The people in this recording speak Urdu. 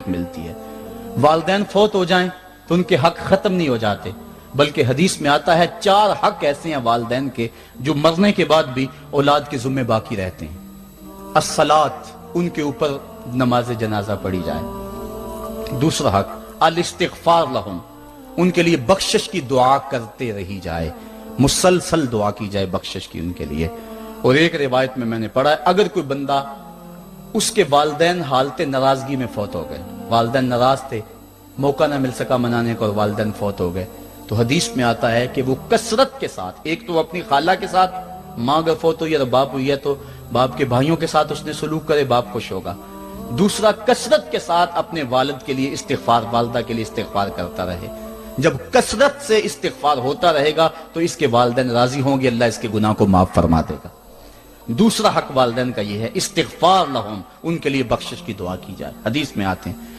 توفیق ملتی ہے۔ والدین فوت ہو جائیں تو ان کے حق ختم نہیں ہو جاتے، بلکہ حدیث میں آتا ہے 4 حق ایسے ہیں والدین کے جو مرنے کے بعد بھی اولاد کے ذمہ باقی رہتے ہیں۔ الصلاۃ، ان کے اوپر نماز جنازہ پڑھی جائے۔ دوسرا حق الاستغفار لہم، ان کے لیے بخشش کی دعا کرتے رہی جائے، مسلسل دعا کی جائے بخشش کی ان کے لیے۔ اور ایک روایت میں نے پڑھا ہے اگر کوئی بندہ اس کے والدین حالت ناراضگی میں فوت ہو گئے، والدین ناراض تھے، موقع نہ مل سکا منانے کو اور والدین فوت ہو گئے، تو حدیث میں آتا ہے کہ وہ کثرت کے ساتھ، ایک تو اپنی خالہ کے ساتھ، ماں اگر فوت ہوئی ہے تو باپ ہوئی ہے تو باپ کے بھائیوں کے ساتھ اس نے سلوک کرے، باپ خوش ہوگا۔ دوسرا کثرت کے ساتھ اپنے والد کے لیے استغفار، والدہ کے لیے استغفار کرتا رہے۔ جب کثرت سے استغفار ہوتا رہے گا تو اس کے والدین راضی ہوں گے، اللہ اس کے گناہ کو معاف فرما دے گا۔ دوسرا حق والدین کا یہ ہے استغفار لہم، ان کے لیے بخشش کی دعا کی جائے۔ حدیث میں آتے ہیں